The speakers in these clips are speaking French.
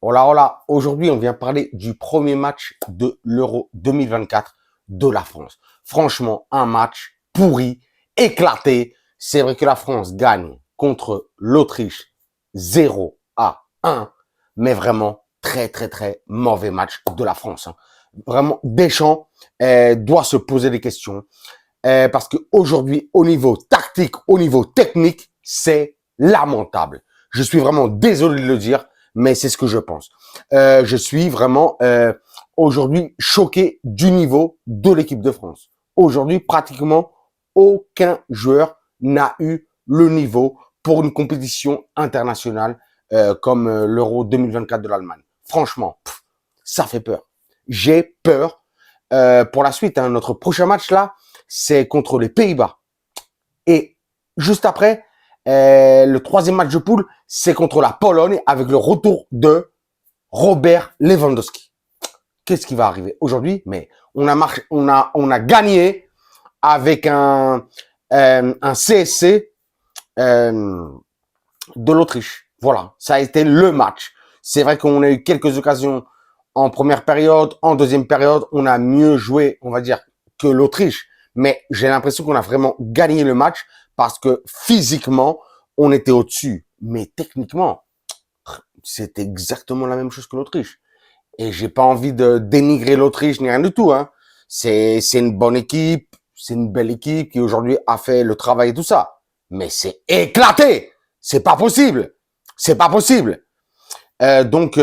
Hola, hola. Aujourd'hui, on vient parler du premier match de l'Euro 2024 de la France. Franchement, un match pourri, éclaté. C'est vrai que la France gagne contre l'Autriche 0-1, mais vraiment très, très, très mauvais match de la France. Vraiment, Deschamps doit se poser des questions parce qu'aujourd'hui, au niveau tactique, au niveau technique, c'est lamentable. Je suis vraiment désolé de le dire, mais c'est ce que je pense. Je suis vraiment aujourd'hui choqué du niveau de l'équipe de France. Aujourd'hui, pratiquement aucun joueur n'a eu le niveau pour une compétition internationale comme l'Euro 2024 de l'Allemagne. Franchement, ça fait peur. J'ai peur pour la suite. Notre prochain match là, c'est contre les Pays-Bas. Et juste après, le troisième match de poule, c'est contre la Pologne avec le retour de Robert Lewandowski. Qu'est-ce qui va arriver aujourd'hui? Mais on a gagné avec un CSC de l'Autriche. Voilà, ça a été le match. C'est vrai qu'on a eu quelques occasions en première période, en deuxième période, on a mieux joué, on va dire, que l'Autriche. Mais j'ai l'impression qu'on a vraiment gagné le match parce que physiquement, on était au-dessus. Mais techniquement, c'est exactement la même chose que l'Autriche. Et j'ai pas envie de dénigrer l'Autriche ni rien du tout. C'est une bonne équipe, c'est une belle équipe qui aujourd'hui a fait le travail et tout ça. Mais c'est éclaté. C'est pas possible. C'est pas possible. Donc,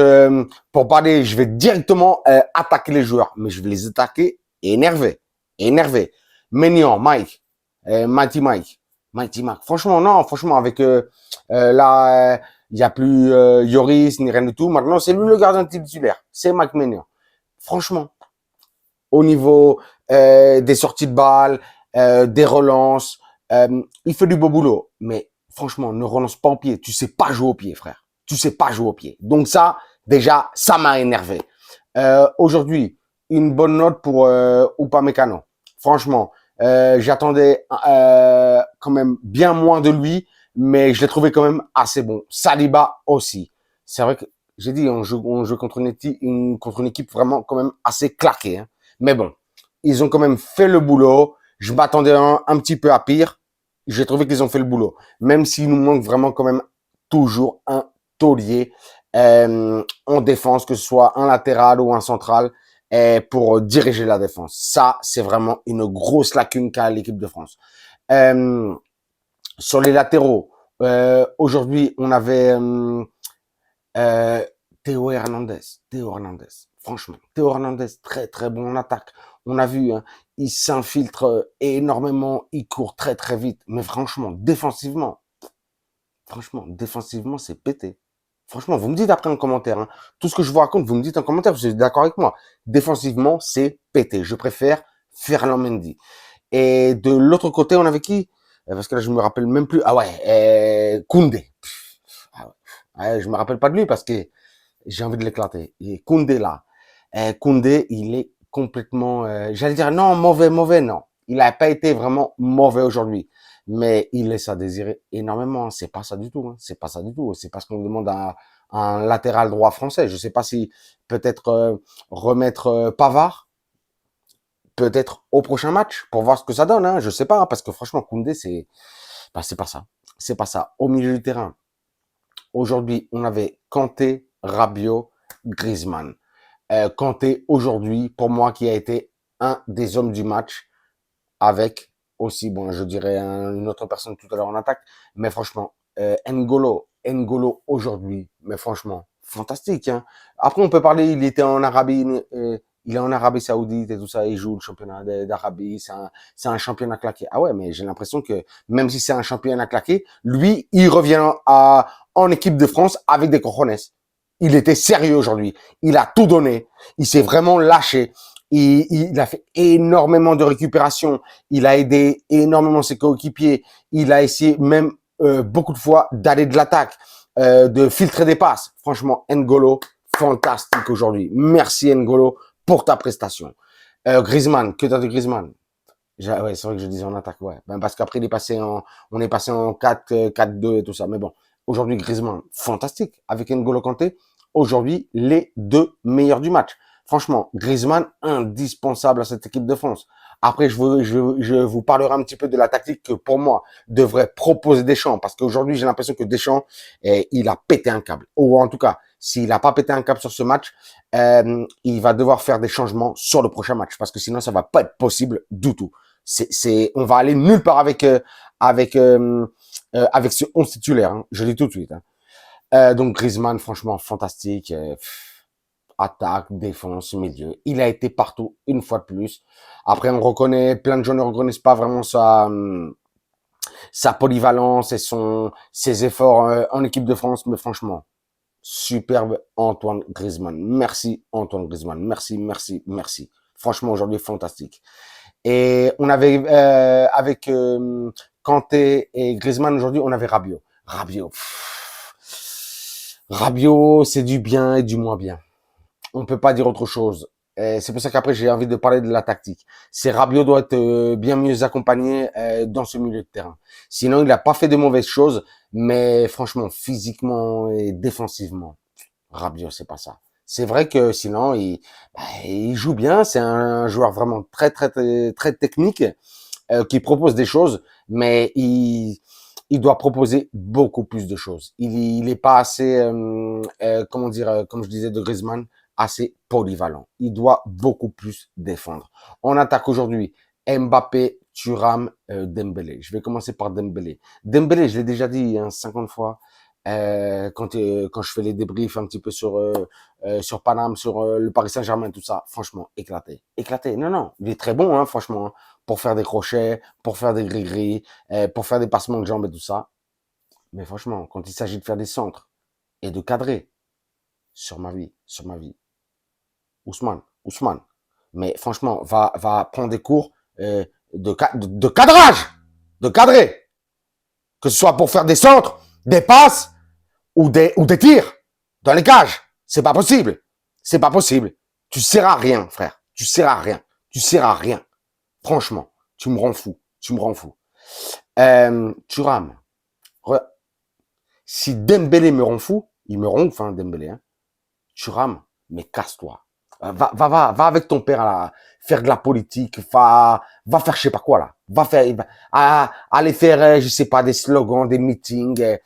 pour parler, je vais directement attaquer les joueurs, mais je vais les attaquer énervés, énervés. Maignan, Mike, Mighty Mike. Franchement, non, franchement, avec là, il y a plus Yoris ni rien du tout. Maintenant, c'est lui le gardien titulaire. C'est Mike Maignan. Franchement, au niveau des sorties de balles, des relances, il fait du beau boulot. Mais franchement, ne relance pas au pied. Tu sais pas jouer au pied, frère. Tu sais pas jouer au pied. Donc ça, déjà, ça m'a énervé. Aujourd'hui, une bonne note pour Upamecano. Franchement, j'attendais quand même bien moins de lui, mais je l'ai trouvé quand même assez bon. Saliba aussi. C'est vrai que j'ai dit, on joue contre une équipe vraiment quand même assez claquée. Mais bon, ils ont quand même fait le boulot. Je m'attendais un petit peu à pire. J'ai trouvé qu'ils ont fait le boulot. Même s'il nous manque vraiment quand même toujours un taulier en défense, que ce soit un latéral ou un central, pour diriger la défense. Ça, c'est vraiment une grosse lacune qu'a l'équipe de France. Sur les latéraux, aujourd'hui, on avait euh, Théo Hernandez. Théo Hernandez. Franchement, Théo Hernandez, très très bon en attaque. On a vu, il s'infiltre énormément, il court très très vite. Mais franchement, défensivement, c'est pété. Franchement, vous me dites après en commentaire. Tout ce que je vous raconte, vous me dites en commentaire, vous êtes d'accord avec moi. Défensivement, c'est pété. Je préfère Ferland Mendy. Et de l'autre côté, on avait qui? Parce que là, je me rappelle même plus. Ah ouais, Koundé. Ah ouais. Je me rappelle pas de lui parce que j'ai envie de l'éclater. Et Koundé là. Koundé, il est complètement, j'allais dire non, mauvais, non. Il n'a pas été vraiment mauvais aujourd'hui. Mais il laisse à désirer énormément. C'est pas ça du tout. C'est pas ça du tout. C'est parce qu'on demande à un latéral droit français. Je sais pas si peut-être remettre Pavard, peut-être au prochain match pour voir ce que ça donne. Je sais pas, parce que franchement, Koundé, c'est pas ça. C'est pas ça. Au milieu du terrain, aujourd'hui, on avait Kanté, Rabiot, Griezmann. Kanté, aujourd'hui, pour moi, qui a été un des hommes du match, avec aussi, bon, je dirais une autre personne tout à l'heure en attaque, mais franchement, N'Golo aujourd'hui, mais franchement, fantastique. Après, on peut parler, il est en Arabie Saoudite et tout ça, il joue le championnat d'Arabie, c'est un championnat claqué. Ah ouais, mais j'ai l'impression que même si c'est un championnat claqué, lui, il revient en équipe de France avec des cojones. Il était sérieux aujourd'hui. Il a tout donné. Il s'est vraiment lâché. Il a fait énormément de récupération. Il a aidé énormément ses coéquipiers. Il a essayé même beaucoup de fois d'aller de l'attaque, de filtrer des passes. Franchement, N'Golo, fantastique aujourd'hui. Merci N'Golo pour ta prestation. Griezmann, que t'as de Griezmann? Ouais, c'est vrai que je disais en attaque, ouais. Ben, parce qu'après, on est passé en 4-2 et tout ça. Mais bon, aujourd'hui, Griezmann, fantastique. Avec N'Golo Kanté, aujourd'hui les deux meilleurs du match. Franchement, Griezmann, indispensable à cette équipe de France. Après, je vous parlerai un petit peu de la tactique que, pour moi, devrait proposer Deschamps. Parce qu'aujourd'hui, j'ai l'impression que Deschamps, il a pété un câble. Ou en tout cas, s'il n'a pas pété un câble sur ce match, il va devoir faire des changements sur le prochain match. Parce que sinon, ça va pas être possible du tout. On va aller nulle part avec ce 11 titulaire. Hein. Je le dis tout de suite. Hein. Donc Griezmann, franchement, fantastique. Attaque, défense, milieu. Il a été partout, une fois de plus. Après, on reconnaît, plein de gens ne reconnaissent pas vraiment sa polyvalence et ses efforts en équipe de France. Mais franchement, superbe Antoine Griezmann. Merci Antoine Griezmann. Merci, merci, merci. Franchement, aujourd'hui, fantastique. Et on avait, avec Kanté et Griezmann, aujourd'hui, on avait Rabiot. Rabiot, c'est du bien et du moins bien. On peut pas dire autre chose. C'est pour ça qu'après, j'ai envie de parler de la tactique. C'est Rabiot doit être bien mieux accompagné dans ce milieu de terrain. Sinon, il n'a pas fait de mauvaises choses, mais franchement, physiquement et défensivement, Rabiot, c'est pas ça. C'est vrai que sinon, il joue bien. C'est un joueur vraiment très, très, très, très technique qui propose des choses, mais il doit proposer beaucoup plus de choses. Il est pas assez, comment dire, comme je disais de Griezmann, assez polyvalent. Il doit beaucoup plus défendre. On attaque aujourd'hui Mbappé, Thuram, Dembélé. Je vais commencer par Dembélé. Dembélé, je l'ai déjà dit 50 fois. Quand je fais les débriefs un petit peu sur Paname, sur le Paris Saint-Germain, tout ça, franchement, éclaté. Non, il est très bon, hein, franchement, hein, pour faire des crochets, pour faire des gris-gris, pour faire des passements de jambes et tout ça. Mais franchement, quand il s'agit de faire des centres et de cadrer, sur ma vie, Ousmane. Mais franchement, va prendre des cours de cadrage, de cadrer, que ce soit pour faire des centres, des passes ou des tirs dans les cages. C'est pas possible. C'est pas possible. Tu sers à rien, frère. Tu sers à rien. Tu sers à rien. Franchement, tu me rends fou. Thuram. Si Dembélé me rend fou, il me rend ouf, hein, Dembélé. Hein. Thuram, mais casse-toi. Va avec ton père à faire de la politique, va faire je sais pas quoi là. Aller faire, je sais pas, des slogans, des meetings,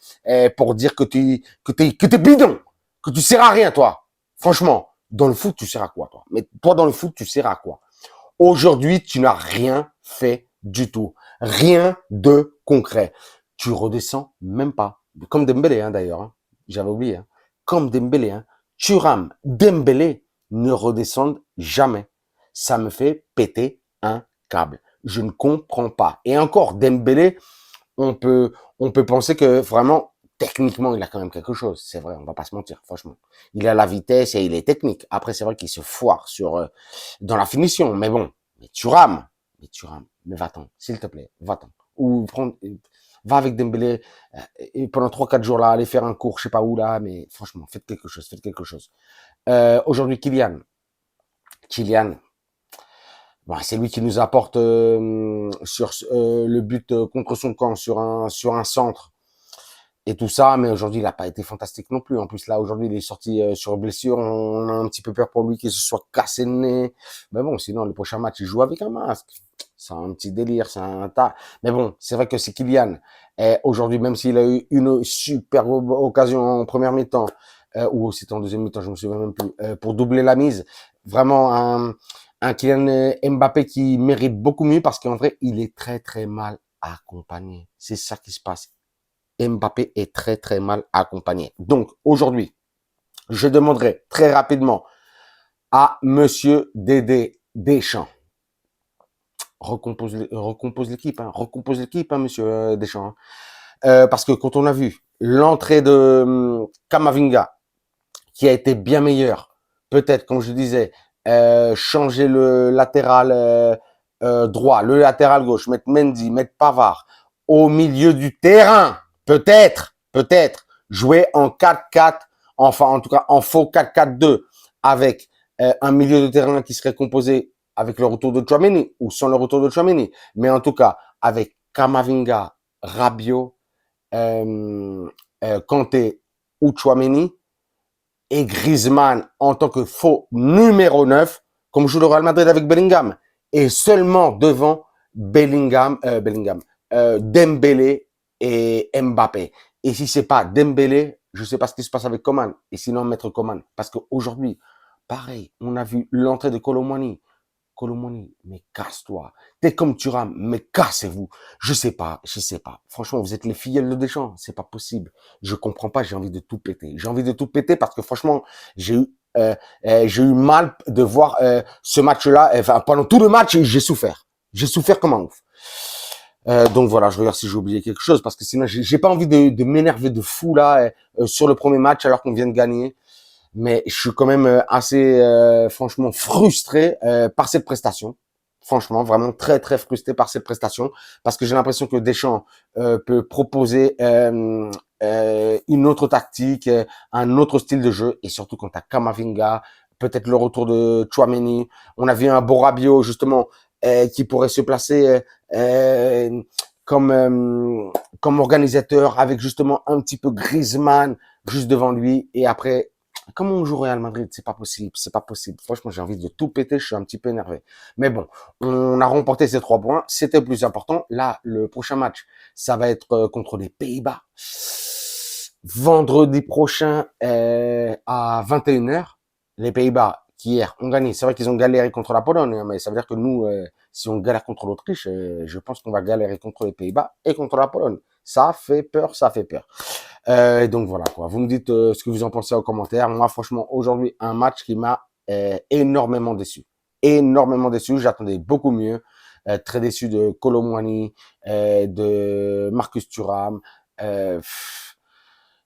pour dire que t'es bidon, que tu sers à rien, toi. Franchement, dans le foot, tu sers à quoi, toi? Mais toi, dans le foot, tu sers à quoi? Aujourd'hui, tu n'as rien fait du tout. Rien de concret. Tu redescends même pas. Comme Dembélé, hein, d'ailleurs. Hein. J'avais oublié. Hein. Comme Dembélé, hein. Thuram, Dembélé ne redescendent jamais. Ça me fait péter un câble. Je ne comprends pas. Et encore, Dembélé, on peut penser que vraiment, techniquement, il a quand même quelque chose. C'est vrai, on va pas se mentir, franchement. Il a la vitesse et il est technique. Après, c'est vrai qu'il se foire dans la finition. Mais bon, mais Thuram, mais va-t'en, s'il te plaît, va-t'en. Ou va avec Dembélé et pendant 3-4 jours là, aller faire un cours, je sais pas où là, mais franchement, faites quelque chose. Aujourd'hui, Kylian, bon, c'est lui qui nous apporte sur le but contre son camp sur un centre et tout ça, mais aujourd'hui il n'a pas été fantastique non plus. En plus là aujourd'hui il est sorti sur blessure, on a un petit peu peur pour lui qu'il se soit cassé le nez. Mais bon, sinon le prochain match il joue avec un masque. C'est un petit délire, c'est un tas. Mais bon, c'est vrai que c'est Kylian. Et aujourd'hui, même s'il a eu une super occasion en première mi-temps, ou c'était en deuxième mi-temps, je me souviens même plus, pour doubler la mise, vraiment un Kylian Mbappé qui mérite beaucoup mieux parce qu'en vrai, il est très très mal accompagné. C'est ça qui se passe. Mbappé est très très mal accompagné. Donc aujourd'hui, je demanderai très rapidement à Monsieur Dédé Deschamps. Recompose l'équipe, Monsieur Deschamps. Parce que quand on a vu l'entrée de Camavinga, qui a été bien meilleure, peut-être, comme je disais, changer le latéral droit, le latéral gauche, mettre Mendy, mettre Pavard au milieu du terrain, peut-être, jouer en 4-4, enfin en tout cas en faux 4-4-2, avec un milieu de terrain qui serait composé avec le retour de Tchouaméni ou sans le retour de Tchouaméni, mais en tout cas avec Camavinga, Rabiot, Kanté ou Tchouaméni, et Griezmann en tant que faux numéro 9, comme joue le Real Madrid avec Bellingham, et seulement devant Dembélé et Mbappé. Et si c'est pas Dembélé, je sais pas ce qui se passe avec Coman. Et sinon, mettre Coman. Parce qu'aujourd'hui, pareil, on a vu l'entrée de Colomani. Colomoni, mais casse-toi. T'es comme Thuram, mais cassez-vous. Je sais pas, je sais pas. Franchement, vous êtes les filleuls de Deschamps, c'est pas possible. Je comprends pas, j'ai envie de tout péter. J'ai envie de tout péter parce que franchement, j'ai eu mal de voir ce match-là. Enfin, pendant tout le match, j'ai souffert. J'ai souffert comme un ouf. Donc voilà, je regarde si j'ai oublié quelque chose parce que sinon, j'ai pas envie de m'énerver de fou là sur le premier match alors qu'on vient de gagner. Mais je suis quand même assez, franchement, frustré par cette prestation. Franchement, vraiment très très frustré par cette prestation parce que j'ai l'impression que Deschamps peut proposer une autre tactique, un autre style de jeu et surtout quand t'as Kamavinga, peut-être le retour de Tchouaméni. On a vu un Borabio justement qui pourrait se placer comme comme organisateur avec justement un petit peu Griezmann juste devant lui et après comment on joue au Real Madrid, c'est pas possible, c'est pas possible. Franchement, j'ai envie de tout péter, je suis un petit peu énervé. Mais bon, on a remporté ces 3 points, c'était le plus important. Là, le prochain match, ça va être contre les Pays-Bas. Vendredi prochain à 21h, les Pays-Bas qui hier ont gagné. C'est vrai qu'ils ont galéré contre la Pologne, hein, mais ça veut dire que nous, si on galère contre l'Autriche, je pense qu'on va galérer contre les Pays-Bas et contre la Pologne. Ça fait peur, ça fait peur. Donc voilà quoi. Vous me dites ce que vous en pensez en commentaire. Moi, franchement, aujourd'hui, un match qui m'a énormément déçu. Énormément déçu. J'attendais beaucoup mieux. Très déçu de Kolo Muani, de Marcus Thuram,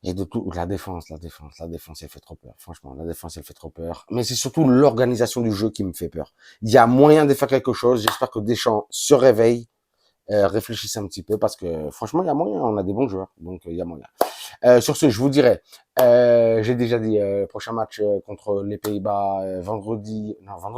et de tout. La défense, elle fait trop peur. Franchement, la défense, elle fait trop peur. Mais c'est surtout l'organisation du jeu qui me fait peur. Il y a moyen de faire quelque chose. J'espère que Deschamps se réveille. Réfléchissez un petit peu parce que franchement, il y a moyen. On a des bons joueurs. Donc, il y a moyen. Sur ce, je vous dirai, j'ai déjà dit, prochain match contre les Pays-Bas vendredi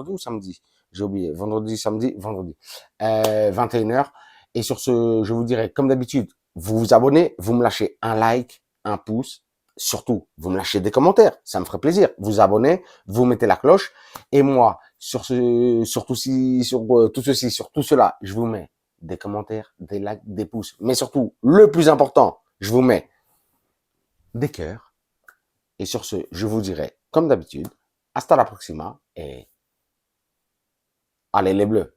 ou samedi? J'ai oublié. Vendredi, samedi, vendredi. 21h. Et sur ce, je vous dirai, comme d'habitude, vous vous abonnez, vous me lâchez un like, un pouce. Surtout, vous me lâchez des commentaires, ça me ferait plaisir. Vous abonnez, vous mettez la cloche. Et moi, sur tout ceci, sur tout cela, je vous mets des commentaires, des likes, des pouces. Mais surtout, le plus important, je vous mets des cœurs. Et sur ce, je vous dirai, comme d'habitude, hasta la próxima et allez les bleus.